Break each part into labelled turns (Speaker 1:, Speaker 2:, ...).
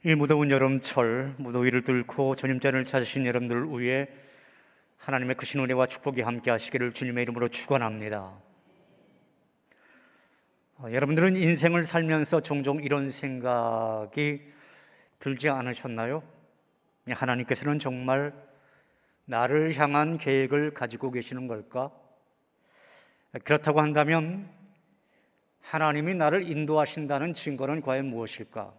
Speaker 1: 이 무더운 여름철, 무더위를 뚫고 전임자를 찾으신 여러분들 위해 하나님의 크신 은혜와 축복이 함께 하시기를 주님의 이름으로 축원합니다. 여러분들은 인생을 살면서 종종 이런 생각이 들지 않으셨나요? 하나님께서는 정말 나를 향한 계획을 가지고 계시는 걸까? 그렇다고 한다면 하나님이 나를 인도하신다는 증거는 과연 무엇일까?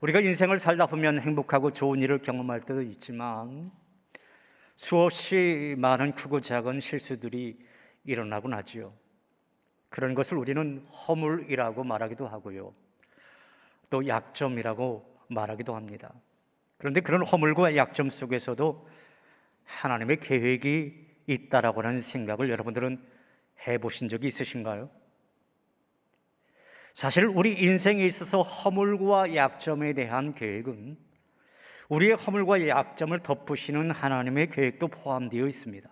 Speaker 1: 우리가 인생을 살다 보면 행복하고 좋은 일을 경험할 때도 있지만 수없이 많은 크고 작은 실수들이 일어나곤 하지요. 그런 것을 우리는 허물이라고 말하기도 하고요, 또 약점이라고 말하기도 합니다. 그런데 그런 허물과 약점 속에서도 하나님의 계획이 있다라고 하는 생각을 여러분들은 해보신 적이 있으신가요? 사실 우리 인생에 있어서 허물과 약점에 대한 계획은 우리의 허물과 약점을 덮으시는 하나님의 계획도 포함되어 있습니다.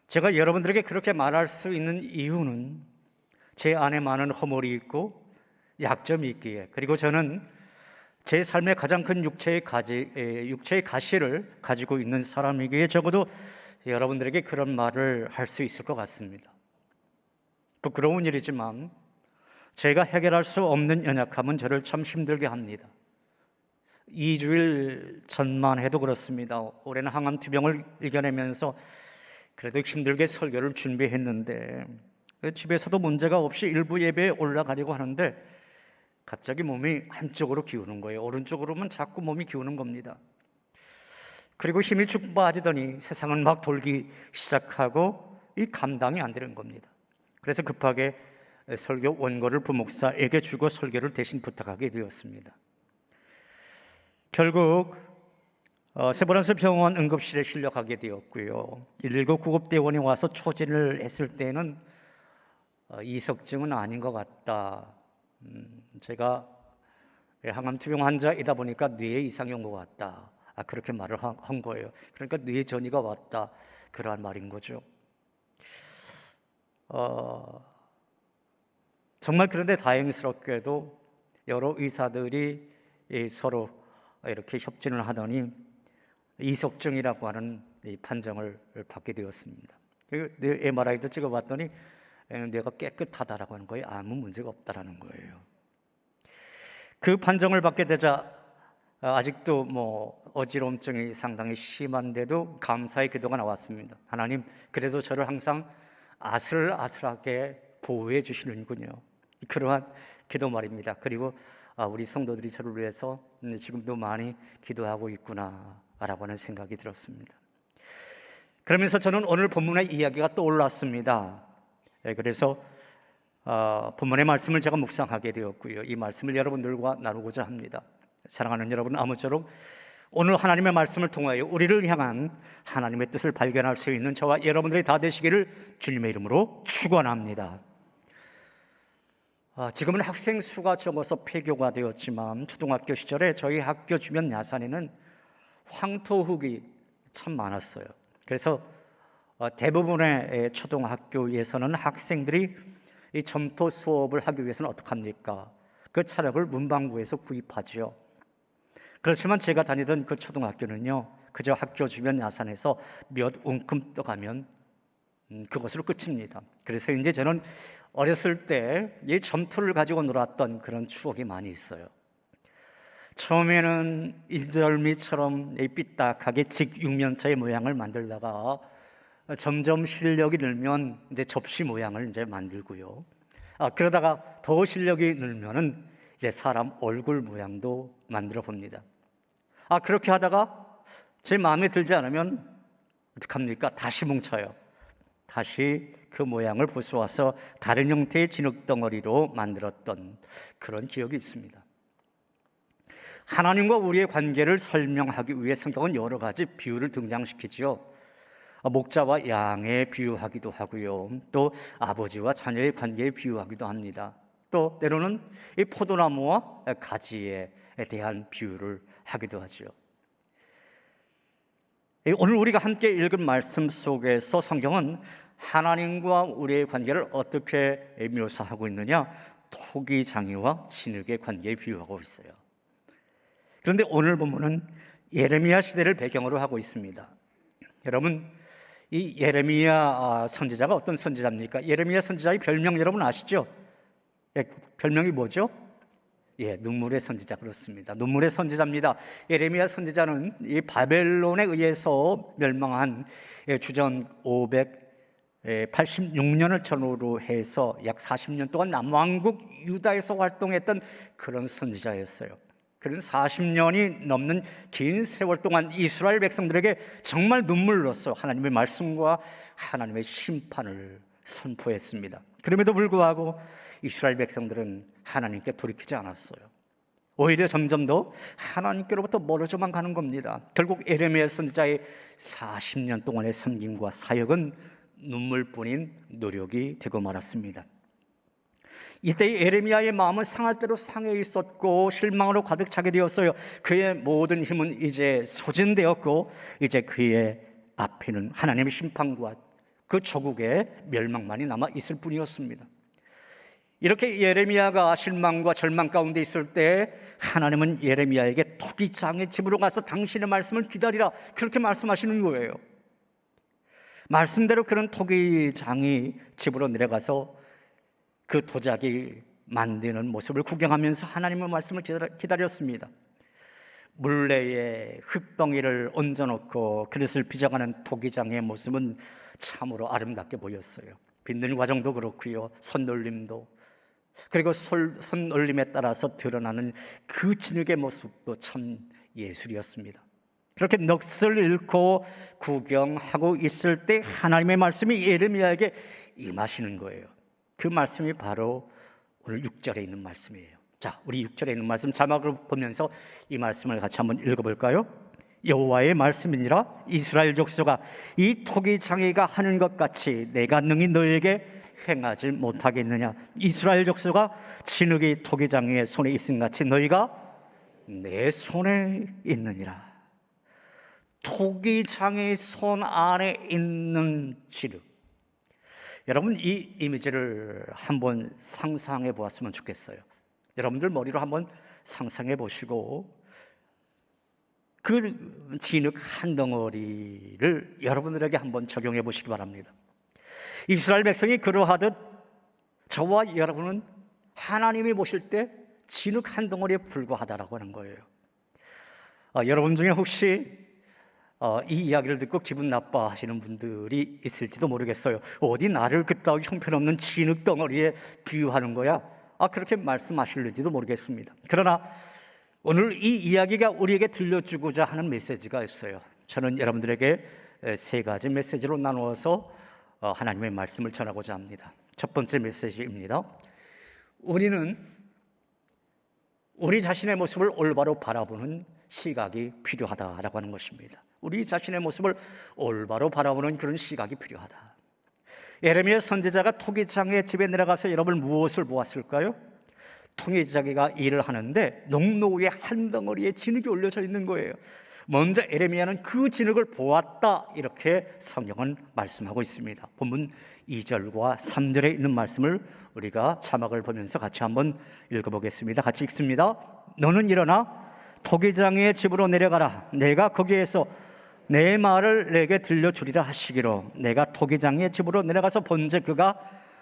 Speaker 1: 제가 여러분들에게 그렇게 말할 수 있는 이유는 제 안에 많은 허물이 있고 약점이 있기에, 그리고 저는 제 삶의 가장 큰 육체의 가시를 가지고 있는 사람이기에 적어도 여러분들에게 그런 말을 할 수 있을 것 같습니다. 부끄러운 일이지만 제가 해결할 수 없는 연약함은 저를 참 힘들게 합니다. 2주일 전만 해도 그렇습니다. 올해는 항암투병을 이겨내면서 그래도 힘들게 설교를 준비했는데 집에서도 문제가 없이 일부 예배에 올라가려고 하는데 갑자기 몸이 한쪽으로 기우는 거예요. 오른쪽으로만 자꾸 몸이 기우는 겁니다. 그리고 힘이 쭉 빠지더니 세상은 막 돌기 시작하고 이 감당이 안 되는 겁니다. 그래서 급하게 설교 원고를 부목사에게 주고 설교를 대신 부탁하게 되었습니다. 결국 세브란스 병원 응급실에 실려가게 되었고요, 119 구급대원이 와서 초진을 했을 때는 이석증은 아닌 것 같다, 제가 항암투병 환자이다 보니까 뇌에 이상이 온 것 같다, 그렇게 말을 한 거예요. 그러니까 뇌 전이가 왔다, 그러한 말인 거죠. 정말 그런데 다행스럽게도 여러 의사들이 서로 이렇게 협진을 하더니 이석증이라고 하는 이 판정을 받게 되었습니다. MRI도 찍어봤더니 뇌가 깨끗하다라고 하는 거예요. 아무 문제가 없다라는 거예요. 그 판정을 받게 되자 아직도 어지러움증이 상당히 심한데도 감사의 기도가 나왔습니다. 하나님, 그래도 저를 항상 아슬아슬하게 보호해 주시는군요. 그러한 기도 말입니다. 그리고 우리 성도들이 저를 위해서 지금도 많이 기도하고 있구나라고 하는 생각이 들었습니다. 그러면서 저는 오늘 본문의 이야기가 떠올랐습니다. 그래서 본문의 말씀을 제가 묵상하게 되었고요, 이 말씀을 여러분들과 나누고자 합니다. 사랑하는 여러분, 아무쪼록 오늘 하나님의 말씀을 통하여 우리를 향한 하나님의 뜻을 발견할 수 있는 저와 여러분들이 다 되시기를 주님의 이름으로 축원합니다. 지금은 학생 수가 적어서 폐교가 되었지만 초등학교 시절에 저희 학교 주변 야산에는 황토흙이 참 많았어요. 그래서 대부분의 초등학교에서는 학생들이 이 점토 수업을 하기 위해서는 어떻게 합니까? 그 차력을 문방구에서 구입하지요. 그렇지만 제가 다니던 그 초등학교는요, 그저 학교 주변 야산에서 몇 움큼 떠가면 그것으로 끝입니다. 그래서 이제 저는 어렸을 때 이 점토를 가지고 놀았던 그런 추억이 많이 있어요. 처음에는 인절미처럼 삐딱하게 직육면체의 모양을 만들다가 점점 실력이 늘면 이제 접시 모양을 이제 만들고요. 그러다가 더 실력이 늘면은 이제 사람 얼굴 모양도 만들어 봅니다. 그렇게 하다가 제 마음에 들지 않으면 어떡합니까? 다시 뭉쳐요. 다시 그 모양을 부숴와서 다른 형태의 진흙덩어리로 만들었던 그런 기억이 있습니다. 하나님과 우리의 관계를 설명하기 위해 성경은 여러 가지 비유를 등장시키죠. 목자와 양에 비유하기도 하고요, 또 아버지와 자녀의 관계에 비유하기도 합니다. 또 때로는 이 포도나무와 가지에 대한 비유를 하기도 하죠. 오늘 우리가 함께 읽은 말씀 속에서 성경은 하나님과 우리의 관계를 어떻게 묘사하고 있느냐? 토기장이와 진흙의 관계에 비유하고 있어요. 그런데 오늘 본문은 예레미야 시대를 배경으로 하고 있습니다. 여러분, 이 예레미야 선지자가 어떤 선지자입니까? 예레미야 선지자의 별명 여러분 아시죠? 별명이 뭐죠? 눈물의 선지자. 그렇습니다. 눈물의 선지자입니다. 예레미야 선지자는 이 바벨론에 의해서 멸망한 주전 586년을 전후로 해서 약 40년 동안 남왕국 유다에서 활동했던 그런 선지자였어요. 그런 40년이 넘는 긴 세월 동안 이스라엘 백성들에게 정말 눈물로써 하나님의 말씀과 하나님의 심판을 선포했습니다. 그럼에도 불구하고 이스라엘 백성들은 하나님께 돌이키지 않았어요. 오히려 점점 더 하나님께로부터 멀어져만 가는 겁니다. 결국 예레미야 선지자의 40년 동안의 섬김과 사역은 눈물뿐인 노력이 되고 말았습니다. 이때 예레미야의 마음은 상할 대로 상해 있었고 실망으로 가득 차게 되었어요. 그의 모든 힘은 이제 소진되었고 이제 그의 앞에는 하나님의 심판과 그 조국의 멸망만이 남아 있을 뿐이었습니다. 이렇게 예레미야가 실망과 절망 가운데 있을 때 하나님은 예레미야에게 토기장의 집으로 가서 당신의 말씀을 기다리라, 그렇게 말씀하시는 거예요. 말씀대로 그런 토기장이 집으로 내려가서 그 도자기 만드는 모습을 구경하면서 하나님의 말씀을 기다렸습니다. 물레에 흙덩이를 얹어놓고 그릇을 빚어가는 토기장의 모습은 참으로 아름답게 보였어요. 빚는 과정도 그렇고요, 손놀림도, 그리고 손놀림에 따라서 드러나는 그 진흙의 모습도 참 예술이었습니다. 그렇게 넋을 잃고 구경하고 있을 때 하나님의 말씀이 예레미야에게 임하시는 거예요. 그 말씀이 바로 오늘 6절에 있는 말씀이에요. 자, 우리 6절에 있는 말씀 자막을 보면서 이 말씀을 같이 한번 읽어볼까요? 여호와의 말씀이니라. 이스라엘 족속아, 이 토기장이가 하는 것 같이 내가 능히 너에게 행하지 못하겠느냐? 이스라엘 족속아, 진흙이 토기장이의 손에 있음 같이 너희가 내 손에 있느니라. 토기장의 손 안에 있는 진흙. 여러분, 이 이미지를 한번 상상해 보았으면 좋겠어요. 여러분들 머리로 한번 상상해 보시고 그 진흙 한 덩어리를 여러분들에게 한번 적용해 보시기 바랍니다. 이스라엘 백성이 그러하듯 저와 여러분은 하나님이 보실 때 진흙 한 덩어리에 불과하다라고 하는 거예요. 여러분 중에 혹시 이 이야기를 듣고 기분 나빠하시는 분들이 있을지도 모르겠어요. 어디 나를 그따위 형편없는 진흙 덩어리에 비유하는 거야? 그렇게 말씀하실지도 모르겠습니다. 그러나 오늘 이 이야기가 우리에게 들려주고자 하는 메시지가 있어요. 저는 여러분들에게 세 가지 메시지로 나누어서 하나님의 말씀을 전하고자 합니다. 첫 번째 메시지입니다. 우리는 우리 자신의 모습을 올바로 바라보는 시각이 필요하다라고 하는 것입니다. 우리 자신의 모습을 올바로 바라보는 그런 시각이 필요하다. 예레미야 선지자가 토기장의 집에 내려가서 여러분 무엇을 보았을까요? 토기장이가 일을 하는데 농로 위에 한 덩어리의 진흙이 올려져 있는 거예요. 먼저 예레미야는 그 진흙을 보았다, 이렇게 성경은 말씀하고 있습니다. 본문 2절과 3절에 있는 말씀을 우리가 자막을 보면서 같이 한번 읽어보겠습니다. 같이 읽습니다. 너는 일어나 토기장의 집으로 내려가라. 내가 거기에서 내 말을 내게 들려주리라 하시기로 내가 토기장의 집으로 내려가서 본즉 그가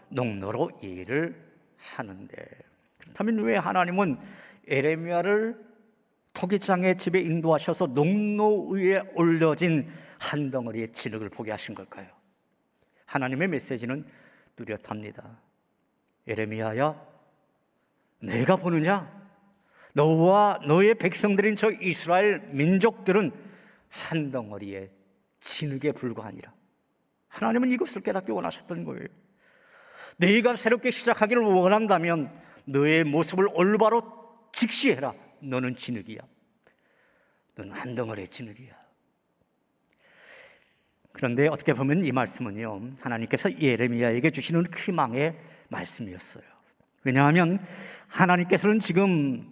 Speaker 1: 농로로 일을 하는데. 그렇다면 왜 하나님은 예레미야를 토기장의 집에 인도하셔서 농로 위에 올려진 한 덩어리의 진흙을 보게 하신 걸까요? 하나님의 메시지는 뚜렷합니다. 예레미야야, 내가 보느냐? 너와 너의 백성들인 저 이스라엘 민족들은 한 덩어리의 진흙에 불과하니라. 하나님은 이것을 깨닫기 원하셨던 거예요. 너희가 새롭게 시작하기를 원한다면 너의 모습을 올바로 직시해라. 너는 진흙이야. 너는 한 덩어리의 진흙이야. 그런데 어떻게 보면 이 말씀은요, 하나님께서 예레미야에게 주시는 희망의 말씀이었어요. 왜냐하면 하나님께서는 지금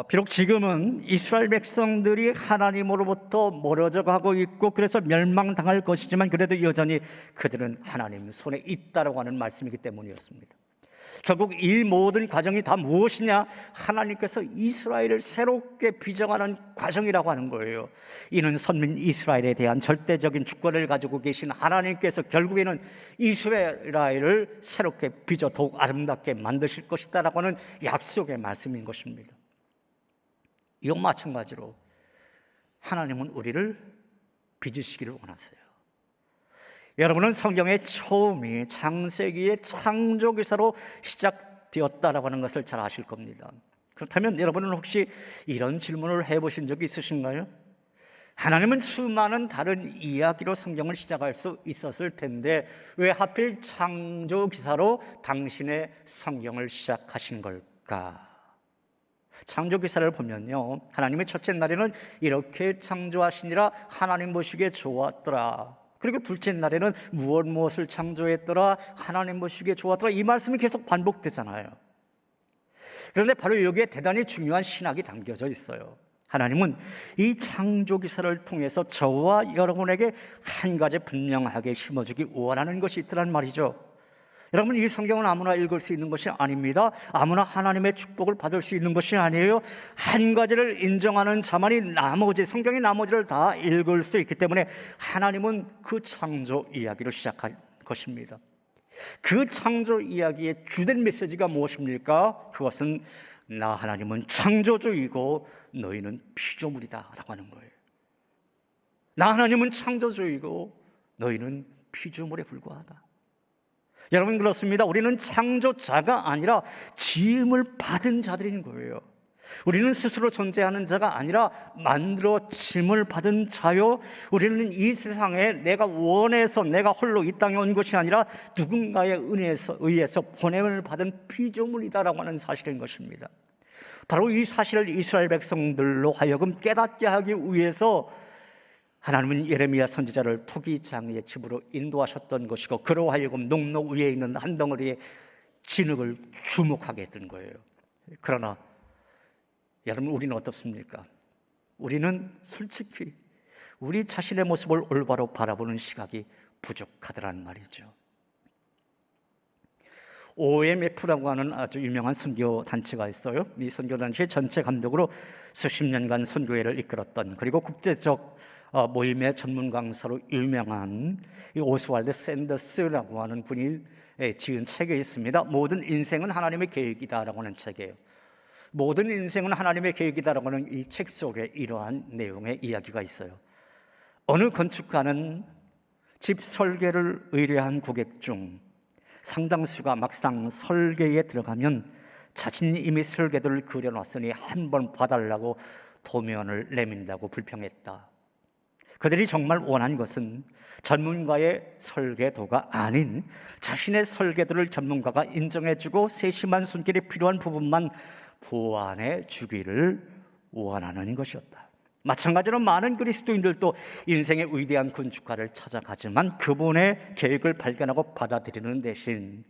Speaker 1: 비록 지금은 이스라엘 백성들이 하나님으로부터 멀어져 가고 있고 그래서 멸망당할 것이지만 그래도 여전히 그들은 하나님 손에 있다라고 하는 말씀이기 때문이었습니다. 결국 이 모든 과정이 다 무엇이냐? 하나님께서 이스라엘을 새롭게 빚어가는 과정이라고 하는 거예요. 이는 선민 이스라엘에 대한 절대적인 주권을 가지고 계신 하나님께서 결국에는 이스라엘을 새롭게 빚어 더욱 아름답게 만드실 것이다라고 하는 약속의 말씀인 것입니다. 이와 마찬가지로 하나님은 우리를 빚으시기를 원하세요. 여러분은 성경의 처음이 창세기의 창조기사로 시작되었다라고 하는 것을 잘 아실 겁니다. 그렇다면 여러분은 혹시 이런 질문을 해보신 적이 있으신가요? 하나님은 수많은 다른 이야기로 성경을 시작할 수 있었을 텐데 왜 하필 창조기사로 당신의 성경을 시작하신 걸까? 창조기사를 보면요, 하나님의 첫째 날에는 이렇게 창조하시니라 하나님 보시기에 좋았더라. 그리고 둘째 날에는 무엇을 창조했더라 하나님 보시기에 좋았더라. 이 말씀이 계속 반복되잖아요. 그런데 바로 여기에 대단히 중요한 신학이 담겨져 있어요. 하나님은 이 창조기사를 통해서 저와 여러분에게 한 가지 분명하게 심어주기 원하는 것이 있더란 말이죠. 여러분, 이 성경은 아무나 읽을 수 있는 것이 아닙니다. 아무나 하나님의 축복을 받을 수 있는 것이 아니에요. 한 가지를 인정하는 자만이 성경의 나머지를 다 읽을 수 있기 때문에 하나님은 그 창조 이야기로 시작한 것입니다. 그 창조 이야기의 주된 메시지가 무엇입니까? 그것은 나 하나님은 창조주이고 너희는 피조물이다 라고 하는 거예요. 나 하나님은 창조주이고 너희는 피조물에 불과하다. 여러분, 그렇습니다. 우리는 창조자가 아니라 지음을 받은 자들인 거예요. 우리는 스스로 존재하는 자가 아니라 만들어짐을 받은 자요. 우리는 이 세상에 내가 원해서 내가 홀로 이 땅에 온 것이 아니라 누군가의 의해서 보냄을 받은 피조물이다라고 하는 사실인 것입니다. 바로 이 사실을 이스라엘 백성들로 하여금 깨닫게 하기 위해서 하나님은 예레미야 선지자를 토기장의 집으로 인도하셨던 것이고 그로 하여금 농로 위에 있는 한 덩어리의 진흙을 주목하게 했던 거예요. 그러나 여러분, 우리는 어떻습니까? 우리는 솔직히 우리 자신의 모습을 올바로 바라보는 시각이 부족하더란 말이죠. OMF라고 하는 아주 유명한 선교 단체가 있어요. 이 선교 단체의 전체 감독으로 수십 년간 선교회를 이끌었던, 그리고 국제적 모임의 전문 강사로 유명한 이 오스왈드 샌더스라고 하는 분이 지은 책이 있습니다. 모든 인생은 하나님의 계획이다라고 하는 책이에요. 모든 인생은 하나님의 계획이다라고 하는 이 책 속에 이러한 내용의 이야기가 있어요. 어느 건축가는 집 설계를 의뢰한 고객 중 상당수가 막상 설계에 들어가면 자신이 이미 설계도를 그려놨으니 한번 봐달라고 도면을 내민다고 불평했다. 그들이 정말 원한 것은 전문가의 설계도가 아닌 자신의 설계도를 전문가가 인정해주고 세심한 손길이 필요한 부분만 보완해 주기를 원하는 것이었다. 마찬가지로 많은 그리스도인들도 인생의 위대한 건축가를 찾아가지만 그분의 계획을 발견하고 받아들이는 대신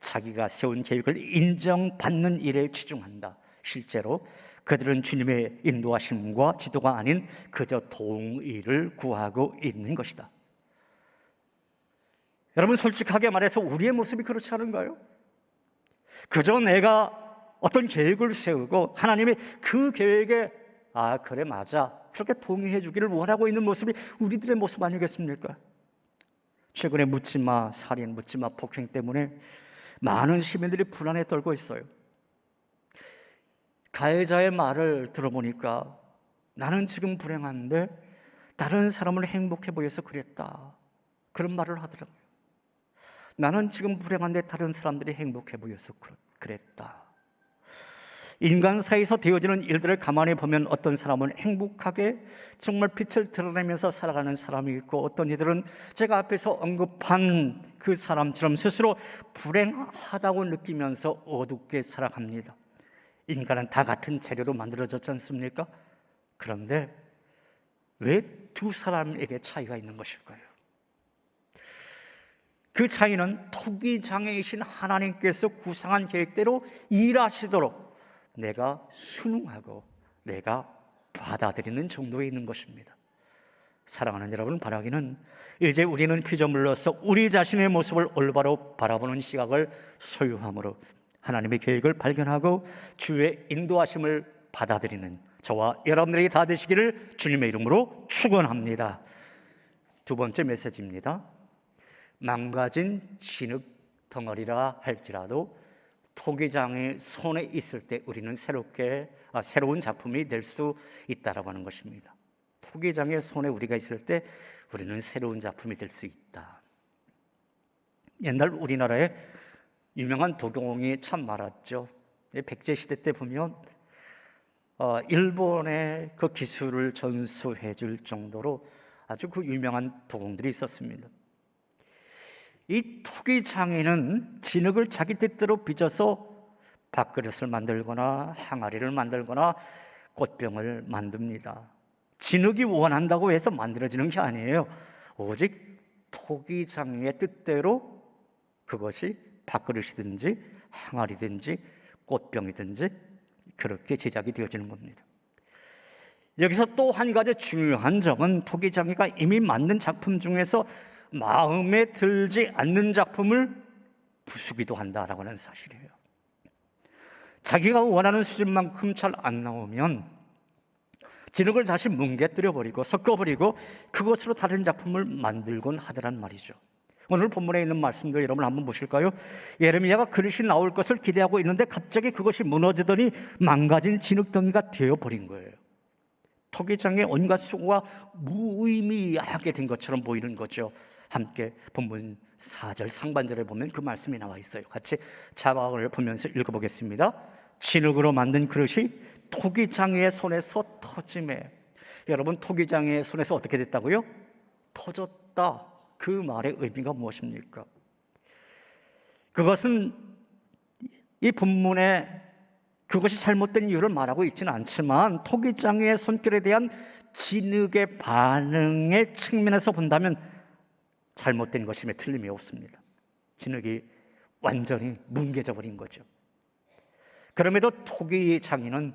Speaker 1: 자기가 세운 계획을 인정받는 일에 치중한다. 실제로 그들은 주님의 인도하심과 지도가 아닌 그저 동의를 구하고 있는 것이다. 여러분, 솔직하게 말해서 우리의 모습이 그렇지 않은가요? 그저 내가 어떤 계획을 세우고 하나님이 그 계획에 그래 맞아 그렇게 동의해 주기를 원하고 있는 모습이 우리들의 모습 아니겠습니까? 최근에 묻지마 살인, 묻지마 폭행 때문에 많은 시민들이 불안에 떨고 있어요. 가해자의 말을 들어보니까 나는 지금 불행한데 다른 사람을 행복해 보여서 그랬다, 그런 말을 하더라고요. 나는 지금 불행한데 다른 사람들이 행복해 보여서 그랬다. 인간 사이에서 되어지는 일들을 가만히 보면 어떤 사람은 행복하게 정말 빛을 드러내면서 살아가는 사람이 있고 어떤 이들은 제가 앞에서 언급한 그 사람처럼 스스로 불행하다고 느끼면서 어둡게 살아갑니다. 인간은 다 같은 재료로 만들어졌지 않습니까? 그런데 왜 두 사람에게 차이가 있는 것일까요? 그 차이는 토기장애이신 하나님께서 구상한 계획대로 일하시도록 내가 순응하고 내가 받아들이는 정도에 있는 것입니다. 사랑하는 여러분, 바라기는 이제 우리는 피조물로서 우리 자신의 모습을 올바로 바라보는 시각을 소유함으로 하나님의 계획을 발견하고 주의 인도하심을 받아들이는 저와 여러분들이 다 되시기를 주님의 이름으로 축원합니다. 두 번째 메시지입니다. 망가진 진흙 덩어리라 할지라도 토기장의 손에 있을 때 우리는 새로운 작품이 될 수 있다라고 하는 것입니다. 토기장의 손에 우리가 있을 때 우리는 새로운 작품이 될 수 있다. 옛날 우리나라에 유명한 도경이 참 많았죠. 백제시대 때 보면 일본의 그 기술을 전수해 줄 정도로 아주 그 유명한 도공들이 있었습니다. 이 토기장인은 진흙을 자기 뜻대로 빚어서 밥그릇을 만들거나 항아리를 만들거나 꽃병을 만듭니다. 진흙이 원한다고 해서 만들어지는 게 아니에요. 오직 토기장의 뜻대로 그것이 밥그릇이든지 항아리든지 꽃병이든지 그렇게 제작이 되어지는 겁니다. 여기서 또 한 가지 중요한 점은 토기장이가 이미 만든 작품 중에서 마음에 들지 않는 작품을 부수기도 한다라고 하는 사실이에요. 자기가 원하는 수준만큼 잘 안 나오면 진흙을 다시 뭉개뜨려 버리고 섞어버리고 그것으로 다른 작품을 만들곤 하더란 말이죠. 오늘 본문에 있는 말씀들 여러분 한번 보실까요? 예레미야가 그릇이 나올 것을 기대하고 있는데 갑자기 그것이 무너지더니 망가진 진흙덩이가 되어버린 거예요. 토기장의 온갖 수고가 무의미하게 된 것처럼 보이는 거죠. 함께 본문 4절 상반절에 보면 그 말씀이 나와 있어요. 같이 자막을 보면서 읽어보겠습니다. 진흙으로 만든 그릇이 토기장의 손에서 터짐에. 여러분, 토기장의 손에서 어떻게 됐다고요? 터졌다. 그 말의 의미가 무엇입니까? 그것은 이 본문에 그것이 잘못된 이유를 말하고 있지는 않지만 토기장의 손길에 대한 진흙의 반응의 측면에서 본다면 잘못된 것임에 틀림이 없습니다. 진흙이 완전히 뭉개져 버린 거죠. 그럼에도 토기장인은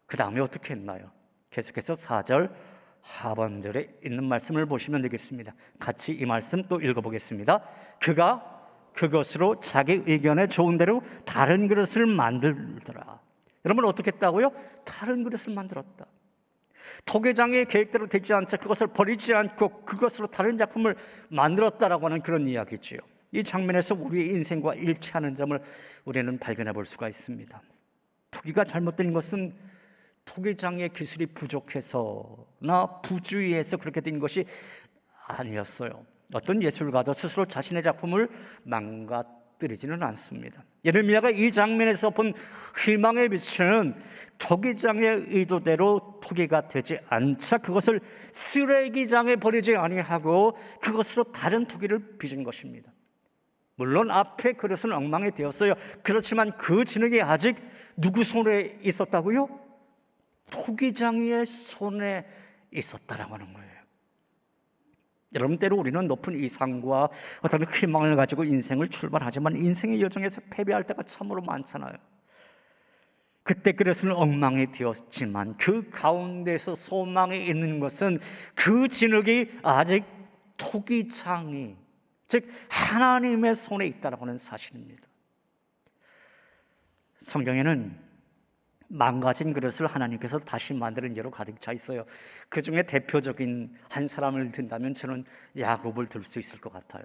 Speaker 1: 그 다음에 어떻게 했나요? 계속해서 4절 하반절에 있는 말씀을 보시면 되겠습니다. 같이 이 말씀 또 읽어보겠습니다. 그가 그것으로 자기 의견에 좋은 대로 다른 그릇을 만들더라. 여러분, 어떻게 했다고요? 다른 그릇을 만들었다. 토기장의 계획대로 되지 않자 그것을 버리지 않고 그것으로 다른 작품을 만들었다라고 하는 그런 이야기지요. 이 장면에서 우리의 인생과 일치하는 점을 우리는 발견해 볼 수가 있습니다. 토기가 잘못된 것은 토기장의 기술이 부족해서나 부주의해서 그렇게 된 것이 아니었어요. 어떤 예술가도 스스로 자신의 작품을 망가뜨리지는 않습니다. 예레미야가 이 장면에서 본 희망의 빛은 토기장의 의도대로 토기가 되지 않자 그것을 쓰레기장에 버리지 아니하고 그것으로 다른 토기를 빚은 것입니다. 물론 앞에 그릇은 엉망이 되었어요. 그렇지만 그 진흙이 아직 누구 손에 있었다고요? 토기장의 손에 있었다라고 하는 거예요. 여러분, 때로 우리는 높은 이상과 어떤 희망을 가지고 인생을 출발하지만 인생의 여정에서 패배할 때가 참으로 많잖아요. 그때 그릇은 엉망이 되었지만 그 가운데서 소망이 있는 것은 그 진흙이 아직 토기장이, 즉 하나님의 손에 있다라고 하는 사실입니다. 성경에는 망가진 그릇을 하나님께서 다시 만드는 예로 가득 차 있어요. 그 중에 대표적인 한 사람을 든다면 저는 야곱을 들 수 있을 것 같아요.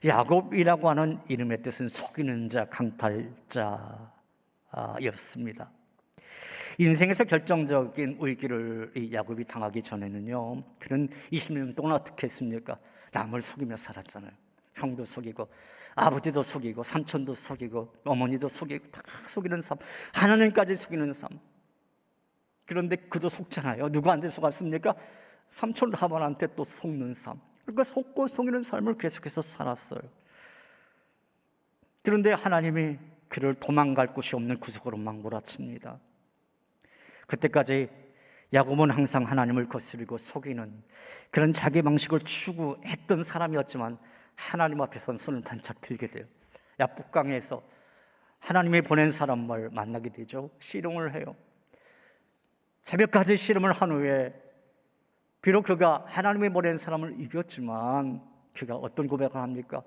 Speaker 1: 야곱이라고 하는 이름의 뜻은 속이는 자, 강탈자였습니다. 인생에서 결정적인 위기를 이 야곱이 당하기 전에는요, 그는 20년 동안 어떻게 했습니까? 남을 속이며 살았잖아요. 형도 속이고 아버지도 속이고 삼촌도 속이고 어머니도 속이고 다 속이는 삶, 하나님까지 속이는 삶. 그런데 그도 속잖아요. 누구한테 속았습니까? 삼촌 라반한테 또 속는 삶. 그러니까 속고 속이는 삶을 계속해서 살았어요. 그런데 하나님이 그를 도망갈 곳이 없는 구석으로 막 몰아칩니다. 그때까지 야곱은 항상 하나님을 거스르고 속이는 그런 자기 방식을 추구했던 사람이었지만 하나님 앞에서는 손을 단짝 들게 돼요. 야복강에서 하나님이 보낸 사람을 만나게 되죠. 씨름을 해요. 새벽까지 씨름을 한 후에 비록 그가 하나님이 보낸 사람을 이겼지만 그가 어떤 고백을 합니까?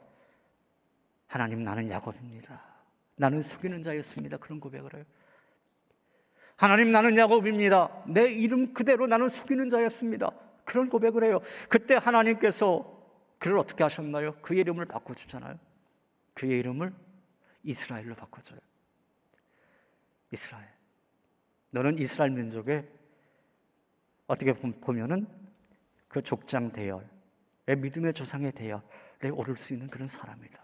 Speaker 1: 하나님, 나는 야곱입니다. 나는 속이는 자였습니다. 그런 고백을 해요. 하나님, 나는 야곱입니다. 내 이름 그대로 나는 속이는 자였습니다. 그런 고백을 해요. 그때 하나님께서 그를 어떻게 하셨나요? 그의 이름을 바꿔주잖아요. 그의 이름을 이스라엘로 바꿔줘요. 이스라엘. 너는 이스라엘 민족의 어떻게 보면은 그 족장 대열의 믿음의 조상의 대열에 오를 수 있는 그런 사람이다.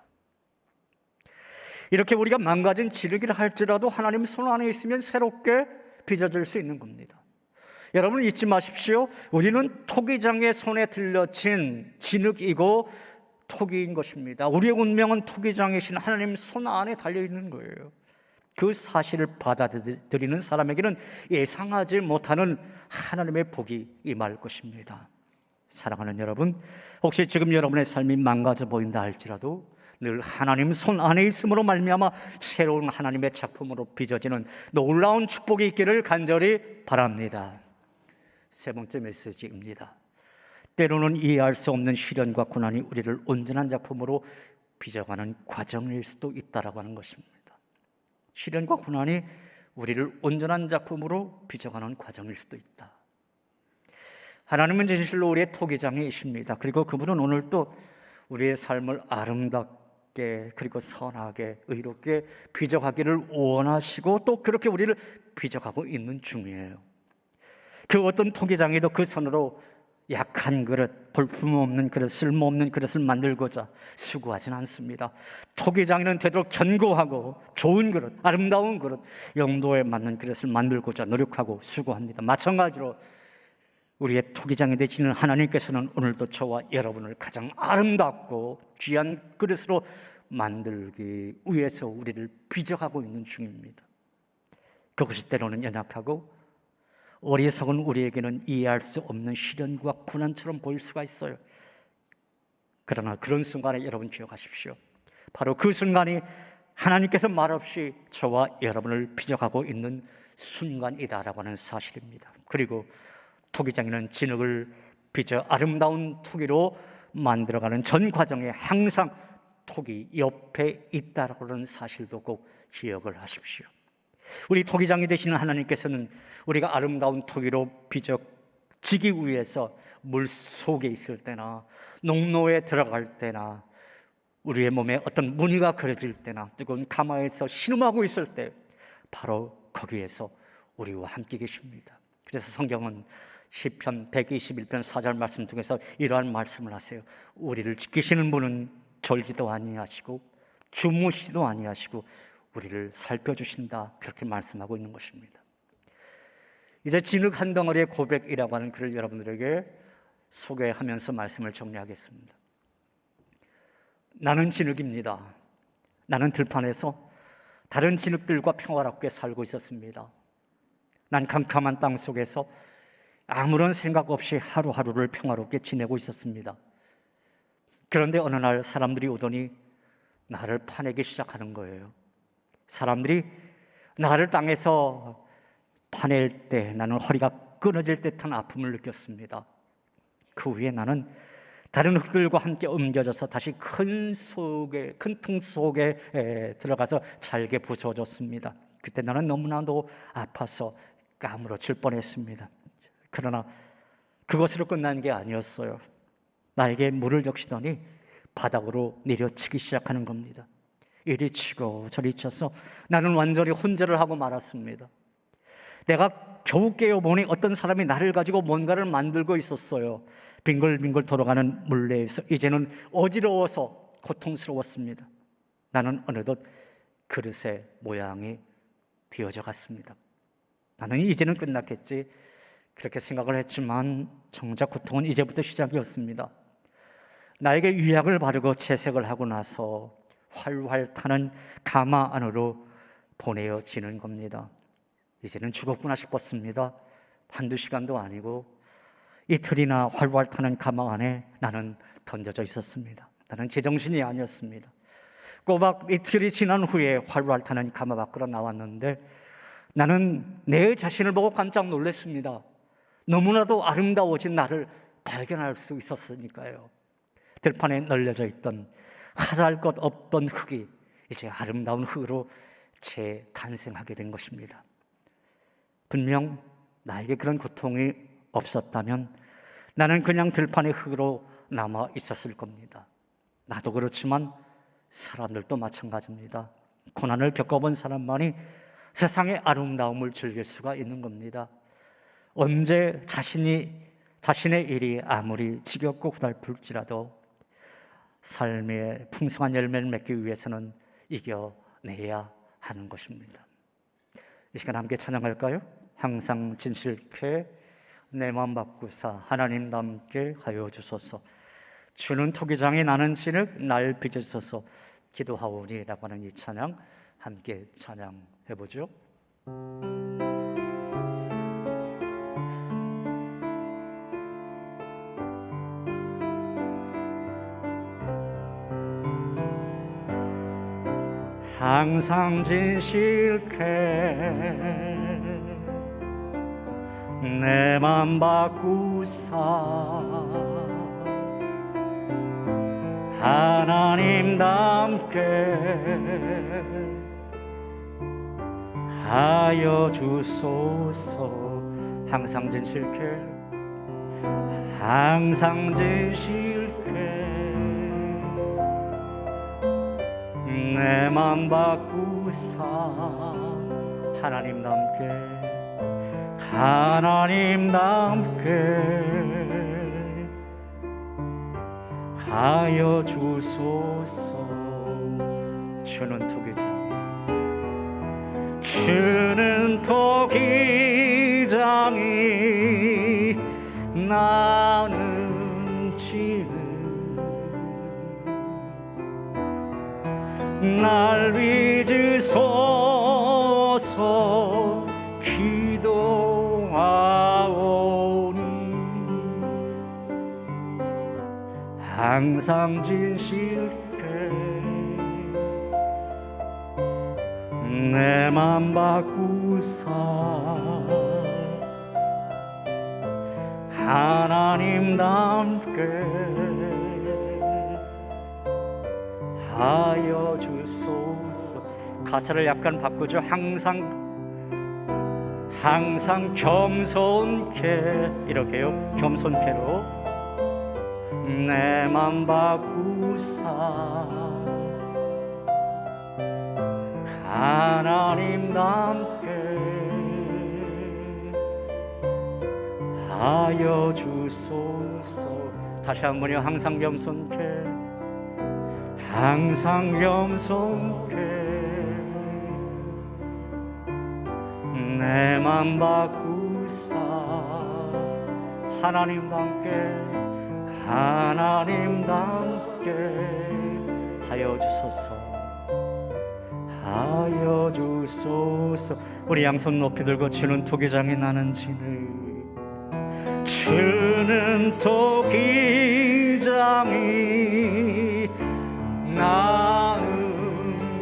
Speaker 1: 이렇게 우리가 망가진 지르기를 할지라도 하나님 손 안에 있으면 새롭게 빚어질 수 있는 겁니다. 여러분 잊지 마십시오. 우리는 토기장의 손에 들려진 진흙이고 토기인 것입니다. 우리의 운명은 토기장이신 하나님 손 안에 달려있는 거예요. 그 사실을 받아들이는 사람에게는 예상하지 못하는 하나님의 복이 임할 것입니다. 사랑하는 여러분, 혹시 지금 여러분의 삶이 망가져 보인다 할지라도 늘 하나님 손 안에 있음으로 말미암아 새로운 하나님의 작품으로 빚어지는 놀라운 축복이 있기를 간절히 바랍니다. 세 번째 메시지입니다. 때로는 이해할 수 없는 시련과 고난이 우리를 온전한 작품으로 빚어가는 과정일 수도 있다라고 하는 것입니다. 시련과 고난이 우리를 온전한 작품으로 빚어가는 과정일 수도 있다. 하나님은 진실로 우리의 토기장이십니다. 그리고 그분은 오늘 또 우리의 삶을 아름답게 그리고 선하게 의롭게 빚어가기를 원하시고 또 그렇게 우리를 빚어가고 있는 중이에요. 그 어떤 토기장이도 그 손으로 약한 그릇, 볼품없는 그릇, 쓸모없는 그릇을 만들고자 수고하진 않습니다. 토기장이는 되도록 견고하고 좋은 그릇, 아름다운 그릇, 용도에 맞는 그릇을 만들고자 노력하고 수고합니다. 마찬가지로 우리의 토기장이 되시는 하나님께서는 오늘도 저와 여러분을 가장 아름답고 귀한 그릇으로 만들기 위해서 우리를 빚어가고 있는 중입니다. 그것이 때로는 연약하고 어리석은 우리에게는 이해할 수 없는 시련과 고난처럼 보일 수가 있어요. 그러나 그런 순간에 여러분 기억하십시오. 바로 그 순간이 하나님께서 말없이 저와 여러분을 빚어가고 있는 순간이다라고 하는 사실입니다. 그리고 토기장이는 진흙을 빚어 아름다운 토기로 만들어가는 전 과정에 항상 토기 옆에 있다라고 하는 사실도 꼭 기억을 하십시오. 우리 토기장이 되시는 하나님께서는 우리가 아름다운 토기로 빚어지기 위해서 물 속에 있을 때나 농로에 들어갈 때나 우리의 몸에 어떤 무늬가 그려질 때나 뜨거운 가마에서 신음하고 있을 때 바로 거기에서 우리와 함께 계십니다. 그래서 성경은 시편 121편 4절 말씀 중에서 이러한 말씀을 하세요. 우리를 지키시는 분은 졸지도 아니하시고 주무시지도 아니하시고 우리를 살펴주신다, 그렇게 말씀하고 있는 것입니다. 이제 진흙 한 덩어리의 고백이라고 하는 글을 여러분들에게 소개하면서 말씀을 정리하겠습니다. 나는 진흙입니다. 나는 들판에서 다른 진흙들과 평화롭게 살고 있었습니다. 난 캄캄한 땅 속에서 아무런 생각 없이 하루하루를 평화롭게 지내고 있었습니다. 그런데 어느 날 사람들이 오더니 나를 파내기 시작하는 거예요. 사람들이 나를 땅에서 파낼 때 나는 허리가 끊어질 듯한 아픔을 느꼈습니다. 그 후에 나는 다른 흙들과 함께 옮겨져서 다시 큰 통 속에 들어가서 잘게 부서졌습니다. 그때 나는 너무나도 아파서 까무러칠 뻔했습니다. 그러나 그것으로 끝난 게 아니었어요. 나에게 물을 적시더니 바닥으로 내려치기 시작하는 겁니다. 이리 치고 저리 쳐서 나는 완전히 혼절을 하고 말았습니다. 내가 겨우 깨어보니 어떤 사람이 나를 가지고 뭔가를 만들고 있었어요. 빙글빙글 돌아가는 물레에서 이제는 어지러워서 고통스러웠습니다. 나는 어느덧 그릇의 모양이 되어져 갔습니다. 나는 이제는 끝났겠지, 그렇게 생각을 했지만 정작 고통은 이제부터 시작이었습니다. 나에게 유약을 바르고 채색을 하고 나서 활활 타는 가마 안으로 보내어지는 겁니다. 이제는 죽었구나 싶었습니다. 한두 시간도 아니고 이틀이나 활활 타는 가마 안에 나는 던져져 있었습니다. 나는 제정신이 아니었습니다. 꼬박 이틀이 지난 후에 활활타는 가마 밖으로 나왔는데 나는 내 자신을 보고 깜짝 놀랐습니다. 너무나도 아름다워진 나를 발견할 수 있었으니까요. 들판에 널려져 있던 하잘 것 없던 흙이 이제 아름다운 흙으로 재탄생하게 된 것입니다. 분명 나에게 그런 고통이 없었다면 나는 그냥 들판의 흙으로 남아 있었을 겁니다. 나도 그렇지만 사람들도 마찬가지입니다. 고난을 겪어본 사람만이 세상의 아름다움을 즐길 수가 있는 겁니다. 언제 자신의 일이 아무리 지겹고 고달플지라도 삶의 풍성한 열매를 맺기 위해서는 이겨내야 하는 것입니다. 이 시간 함께 찬양할까요? 항상 진실케 내 맘 바꾸사 하나님 함께 하여 주소서. 주는 토기장이 나는 진흙 날 빚으소서 기도하오니라고 하는 이 찬양 함께 찬양해보죠. 항상 진실케 내 맘 바꾸사 하나님 함께 하여 주소서. 항상 진실케 항상 진실케 내 맘 바꾸사 하나님 함께 하나님 함께 하여 주소서. 주는 토기장이 나는 진흙 날 빚으소서 기도하오니 항상 진실케 내 맘 바꾸사 하나님 함께 하여 주소서. 가사를 약간 바꾸죠. 항상 겸손케 이렇게요. 겸손케로 내 맘 바꾸사 하나님 함께 하여 주소서. 다시 한 번요. 항상 겸손케 항상 겸손케 내 맘 바꾸사 하나님 함께 하나님 함께 하여 주소서 하여 주소서. 우리 양손 높이 들고 주는 토기장이 나는 진흙 주는 토기장이 나는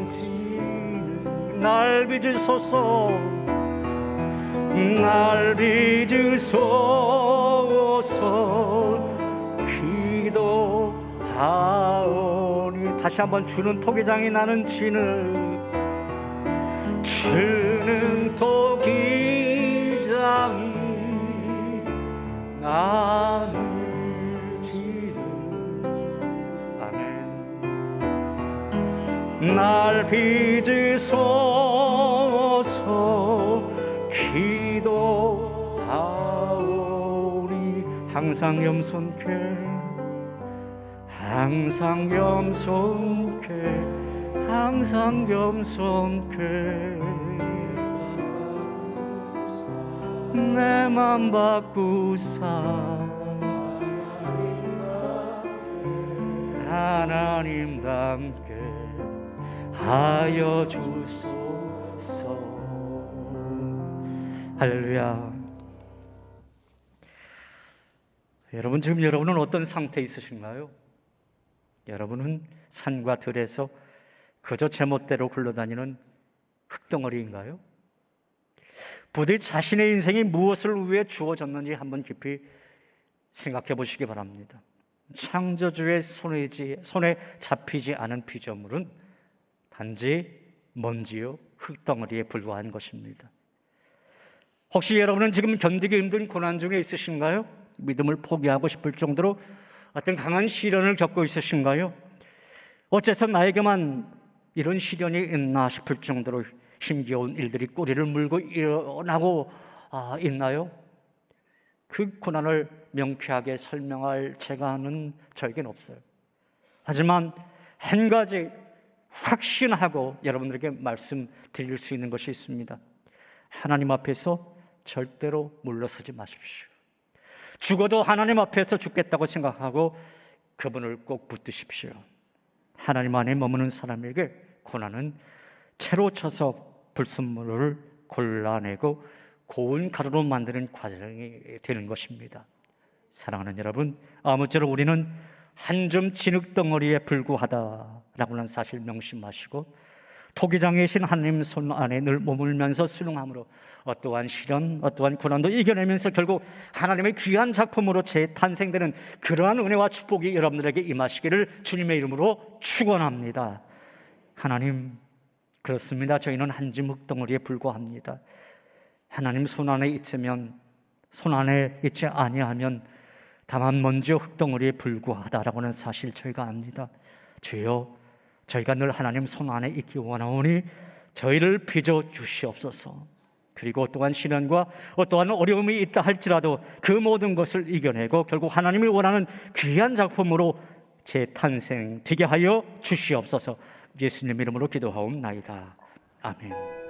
Speaker 1: 진흙 날 빚으소서 날 빚으소서 기도하오니. 다시 한번 주는 토기장이 나는 진흙 주는 토기장이 나는 진흙 아멘. 날 빚으소서 기도하오니 항상 겸손케 항상 겸손케 항상 겸손케 내 맘 바꾸사 하나님 함께 하여 주소서. 할렐루야. 여러분, 지금 여러분은 어떤 상태에 있으신가요? 여러분은 산과 들에서 그저 제멋대로 굴러다니는 흙덩어리인가요? 부디 자신의 인생이 무엇을 위해 주어졌는지 한번 깊이 생각해 보시기 바랍니다. 창조주의 손에 잡히지 않은 피조물은 단지 먼지요 흙덩어리에 불과한 것입니다. 혹시 여러분은 지금 견디기 힘든 고난 중에 있으신가요? 믿음을 포기하고 싶을 정도로 어떤 강한 시련을 겪고 있으신가요? 어째서 나에게만 이런 시련이 있나 싶을 정도로 힘겨운 일들이 꼬리를 물고 일어나고 있나요? 그 고난을 명쾌하게 설명할 제가는 저에겐 없어요. 하지만 한 가지 확신하고 여러분들에게 말씀드릴 수 있는 것이 있습니다. 하나님 앞에서 절대로 물러서지 마십시오. 죽어도 하나님 앞에서 죽겠다고 생각하고 그분을 꼭 붙드십시오. 하나님 안에 머무는 사람에게 고난은 채로 쳐서 불순물을 골라내고 고운 가루로 만드는 과정이 되는 것입니다. 사랑하는 여러분, 아무쪼록 우리는 한 점 진흙덩어리에 불과하다라고 하는 사실 명심하시고 토기장이신 하나님 손 안에 늘 머물면서 순응함으로 어떠한 시련, 어떠한 고난도 이겨내면서 결국 하나님의 귀한 작품으로 재탄생되는 그러한 은혜와 축복이 여러분들에게 임하시기를 주님의 이름으로 축원합니다. 하나님, 그렇습니다. 저희는 한 점 흙덩어리에 불과합니다. 하나님 손 안에 있지 아니하면 다만 먼지와 흙덩어리에 불과하다라고 하는 사실 저희가 압니다. 주여, 저희가 늘 하나님 손 안에 있기 원하오니 저희를 빚어 주시옵소서. 그리고 어떠한 시련과 어떠한 어려움이 있다 할지라도 그 모든 것을 이겨내고 결국 하나님이 원하는 귀한 작품으로 재탄생되게 하여 주시옵소서. 예수님 이름으로 기도하옵나이다. 아멘.